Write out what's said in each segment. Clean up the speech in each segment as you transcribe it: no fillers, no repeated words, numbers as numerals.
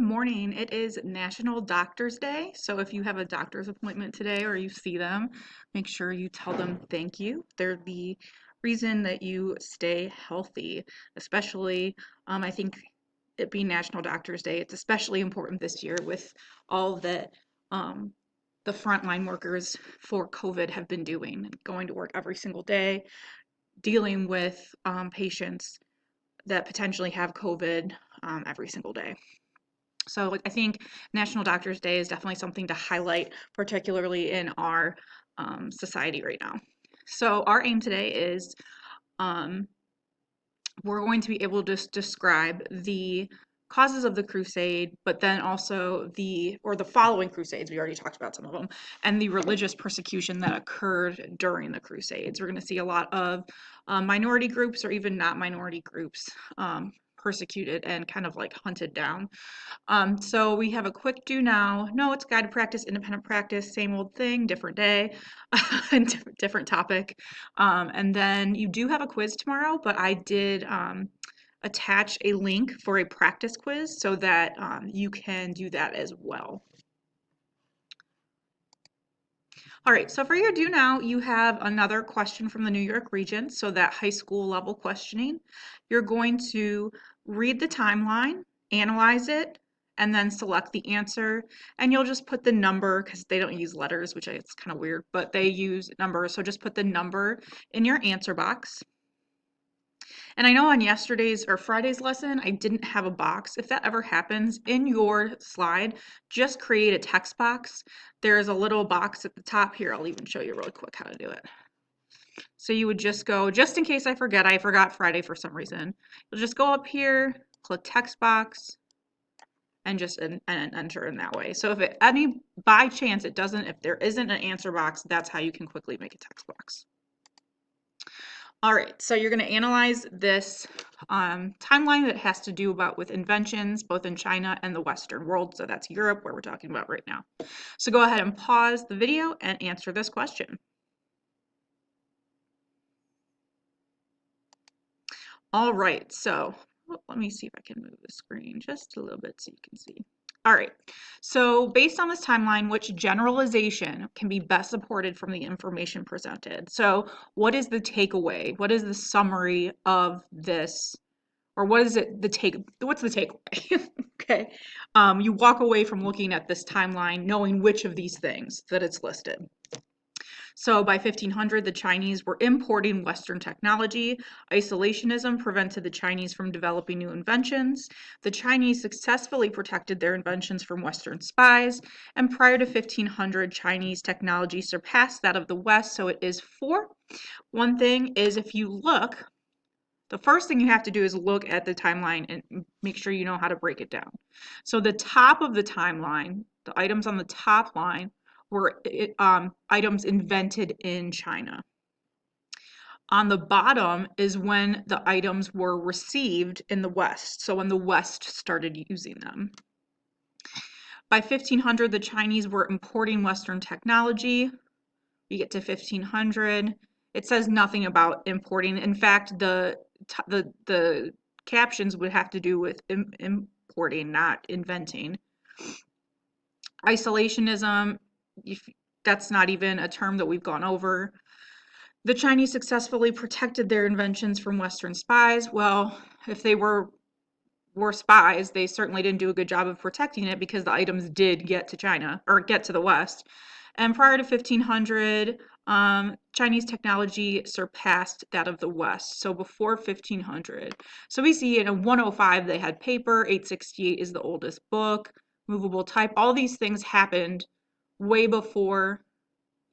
morning. It is National Doctor's Day. So if you have a doctor's appointment today or you see them, make sure you tell them thank you. They're the reason that you stay healthy, especially I think it being National Doctor's Day, it's especially important this year with all that um, the frontline workers for COVID have been doing, going to work every single day, dealing with patients that potentially have COVID every single day. So I think National Doctors Day is definitely something to highlight, particularly in our society right now. So our aim today is um, we're going to be able to describe the causes of the crusade, but then also the following crusades. We already talked about some of them, and the religious persecution that occurred during the crusades. We're going to see a lot of minority groups or even not minority groups persecuted and kind of like hunted down. So we have a quick do now. No, it's guided practice, independent practice, same old thing, different day, and different topic. And then you do have a quiz tomorrow, but I did attach a link for a practice quiz so that you can do that as well. All right, so for your do now, you have another question from the New York region, so that high school level questioning. You're going to read the timeline, analyze it, and then select the answer. And you'll just put the number, because they don't use letters, which it's kind of weird, but they use numbers. So just put the number in your answer box. And I know on yesterday's or Friday's lesson, I didn't have a box. If that ever happens in your slide, just create a text box. There's a little box at the top here. I'll even show you really quick how to do it. So you would just go, just in case I forgot Friday for some reason. You'll just go up here, click text box, and just enter in that way. So if by chance it doesn't, if there isn't an answer box, that's how you can quickly make a text box. All right, so you're going to analyze this timeline that has to do with inventions, both in China and the Western world. So that's Europe, where we're talking about right now. So go ahead and pause the video and answer this question. All right, so let me see if I can move the screen just a little bit so you can see. All right, so based on this timeline, which generalization can be best supported from the information presented? So what is the takeaway? What is the summary of this? Or what is it, what's the takeaway? Okay, you walk away from looking at this timeline knowing which of these things that it's listed. So by 1500, the Chinese were importing Western technology. Isolationism prevented the Chinese from developing new inventions. The Chinese successfully protected their inventions from Western spies. And prior to 1500, Chinese technology surpassed that of the West. So it is 4. One thing is, if you look, the first thing you have to do is look at the timeline and make sure you know how to break it down. So the top of the timeline, the items on the top line, were items invented in China. On the bottom is when the items were received in the West, so when the West started using them. By 1500, the Chinese were importing Western technology. We get to 1500. It says nothing about importing. In fact, the captions would have to do with importing, not inventing. Isolationism, that's not even a term that we've gone over. The Chinese successfully protected their inventions from Western spies. Well, if they were spies, they certainly didn't do a good job of protecting it, because the items did get to China, or get to the West. And prior to 1500, Chinese technology surpassed that of the West. So before 1500. So we see in 105, they had paper. 868 is the oldest book. Movable type. All these things happened way before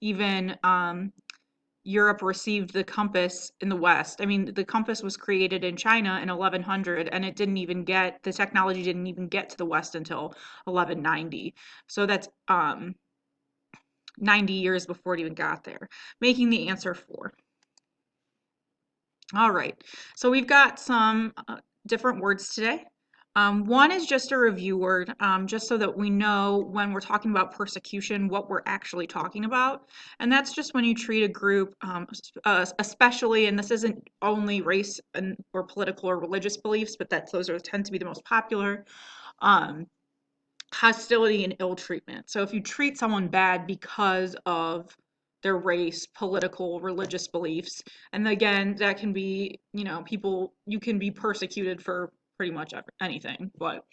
even Europe received the compass in the West. I mean, the compass was created in China in 1100, and the technology didn't even get to the West until 1190. So that's 90 years before it even got there, making the answer 4. All right, so we've got some different words today. One is just a review word, just so that we know when we're talking about persecution, what we're actually talking about. And that's just when you treat a group, especially, and this isn't only race or political or religious beliefs, but those tend to be the most popular. hostility and ill treatment. So if you treat someone bad because of their race, political, religious beliefs, and again, that can be, people, you can be persecuted for pretty much anything. But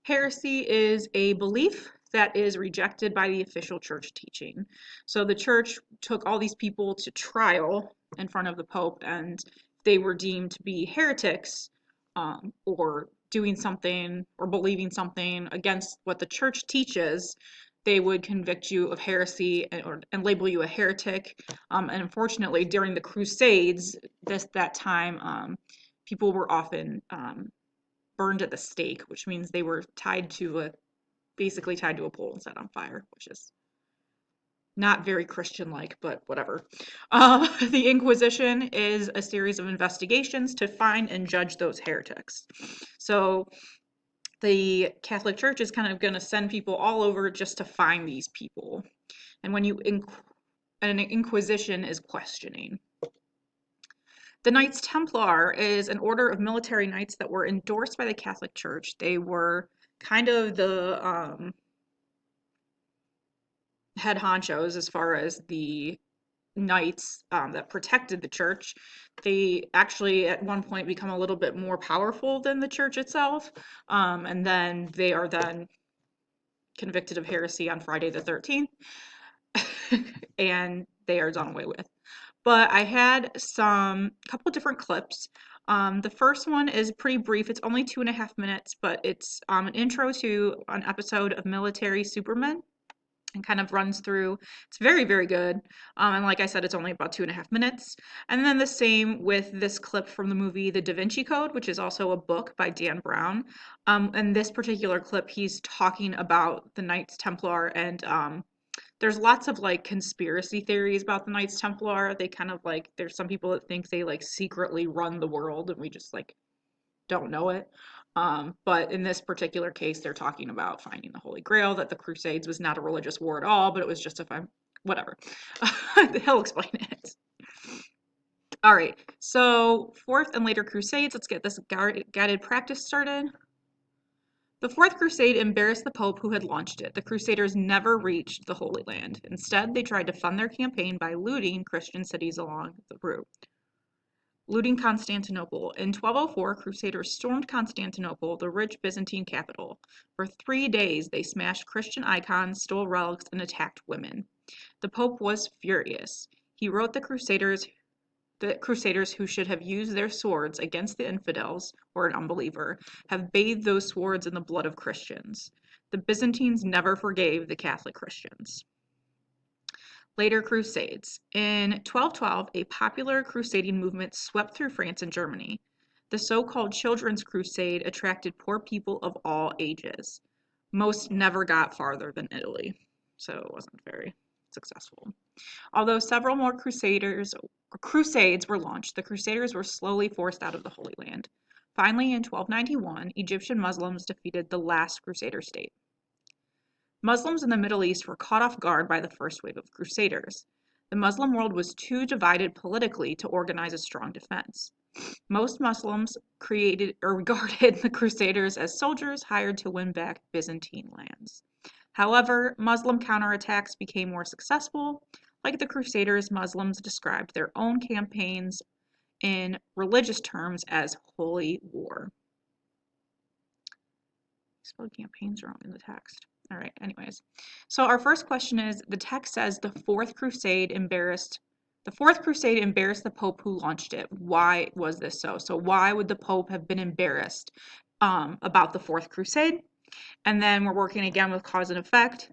heresy is a belief that is rejected by the official church teaching. So the church took all these people to trial in front of the Pope, and they were deemed to be heretics, or doing something or believing something against what the church teaches. They would convict you of heresy and label you a heretic. And unfortunately, during the Crusades, that time, people were often burned at the stake, which means they were basically tied to a pole and set on fire, which is not very Christian-like, but whatever. The Inquisition is a series of investigations to find and judge those heretics. So the Catholic Church is kind of going to send people all over just to find these people. And when an inquisition is questioning. The Knights Templar is an order of military knights that were endorsed by the Catholic Church. They were kind of the head honchos as far as the knights that protected the church. They actually at one point become a little bit more powerful than the church itself, and then they are then convicted of heresy on Friday the 13th, and they are done away with. But I had a couple different clips. The first one is pretty brief. It's only 2.5 minutes, but it's an intro to an episode of Military Supermen, and kind of runs through. It's very, very good. And like I said, it's only about 2.5 minutes. And then the same with this clip from the movie The Da Vinci Code, which is also a book by Dan Brown. And this particular clip, he's talking about the Knights Templar, and there's lots of like conspiracy theories about the Knights Templar. They kind of like, there's some people that think they like secretly run the world and we just like don't know it. But in this particular case, they're talking about finding the Holy Grail, that the Crusades was not a religious war at all, but it was just whatever. He'll explain it. All right, so Fourth and later Crusades, let's get this guided practice started. The Fourth Crusade embarrassed the Pope who had launched it. The Crusaders never reached the Holy Land. Instead, they tried to fund their campaign by looting Christian cities along the route. Looting Constantinople. In 1204, Crusaders stormed Constantinople, the rich Byzantine capital. For 3 days, they smashed Christian icons, stole relics, and attacked women. The Pope was furious. He wrote the Crusaders who should have used their swords against the infidels or an unbeliever have bathed those swords in the blood of Christians. The Byzantines never forgave the Catholic Christians. Later Crusades. In 1212, a popular crusading movement swept through France and Germany. The so-called Children's Crusade attracted poor people of all ages. Most never got farther than Italy, so it wasn't very successful. Although several more crusades were launched, the Crusaders were slowly forced out of the Holy Land. Finally, in 1291, Egyptian Muslims defeated the last Crusader state. Muslims in the Middle East were caught off guard by the first wave of Crusaders. The Muslim world was too divided politically to organize a strong defense. Most Muslims regarded the Crusaders as soldiers hired to win back Byzantine lands. However, Muslim counterattacks became more successful. Like the Crusaders, Muslims described their own campaigns in religious terms as holy war. I spelled campaigns wrong in the text. All right, anyways. So our first question is, the text says the Fourth Crusade embarrassed the Pope who launched it. Why was this so? So why would the Pope have been embarrassed about the Fourth Crusade? And then we're working again with cause and effect.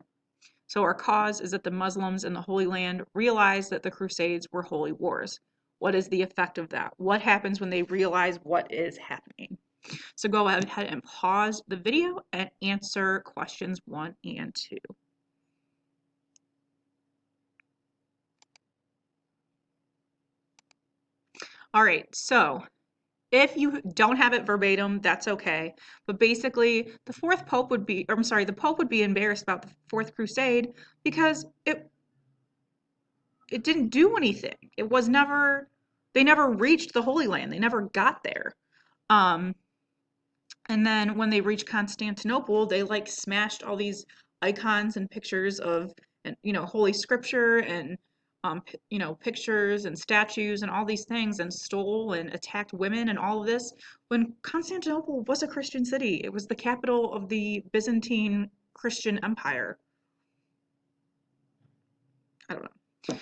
So our cause is that the Muslims in the Holy Land realized that the Crusades were holy wars. What is the effect of that? What happens when they realize what is happening? So go ahead and pause the video and answer questions 1 and 2. All right, so if you don't have it verbatim, that's okay. But basically, the Pope would be embarrassed about the Fourth Crusade because it didn't do anything. They never reached the Holy Land. They never got there. And then when they reached Constantinople, they like smashed all these icons and pictures of, Holy Scripture and, pictures and statues and all these things and stole and attacked women and all of this. When Constantinople was a Christian city, it was the capital of the Byzantine Christian Empire. I don't know.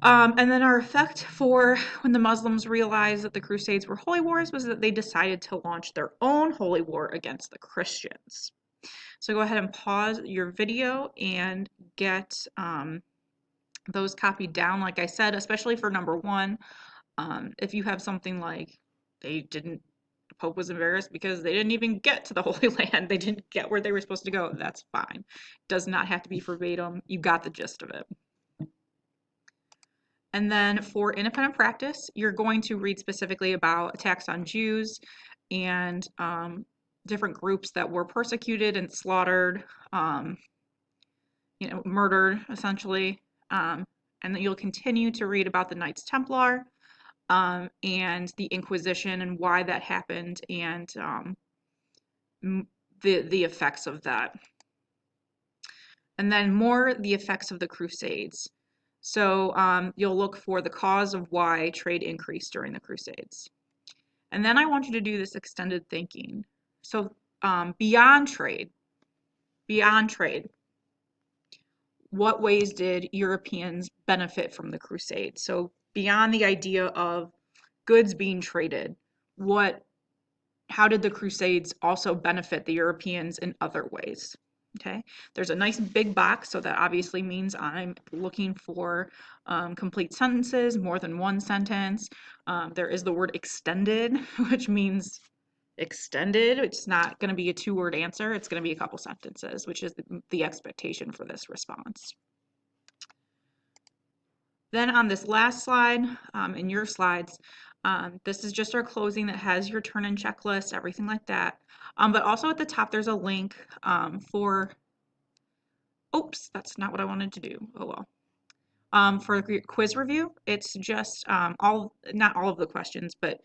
And then our effect for when the Muslims realized that the Crusades were holy wars was that they decided to launch their own holy war against the Christians. So go ahead and pause your video and get those copied down, like I said, especially for number one. If you have something like the Pope was embarrassed because they didn't even get to the Holy Land, they didn't get where they were supposed to go, that's fine. Does not have to be verbatim. You got the gist of it. And then for independent practice, you're going to read specifically about attacks on Jews and different groups that were persecuted and slaughtered, murdered essentially. And then you'll continue to read about the Knights Templar and the Inquisition and why that happened and the effects of that. And then more the effects of the Crusades. So you'll look for the cause of why trade increased during the Crusades. And then I want you to do this extended thinking. So beyond trade, what ways did Europeans benefit from the Crusades? So beyond the idea of goods being traded, how did the Crusades also benefit the Europeans in other ways? Okay, there's a nice big box, so that obviously means I'm looking for complete sentences, more than one sentence. There is the word extended, which means extended. It's not going to be a two-word answer. It's going to be a couple sentences, which is the expectation for this response. Then on this last slide, in your slides, this is just our closing that has your turn-in checklist, everything like that. But also at the top, there's a link for, oops, that's not what I wanted to do. Oh well. For the quiz review, it's just not all of the questions, but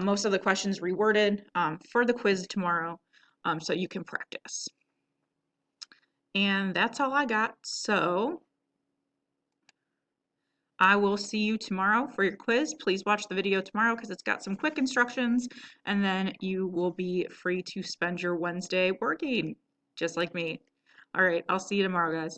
most of the questions reworded for the quiz tomorrow so you can practice. And that's all I got. So I will see you tomorrow for your quiz. Please watch the video tomorrow because it's got some quick instructions, and then you will be free to spend your Wednesday working, just like me. All right, I'll see you tomorrow, guys.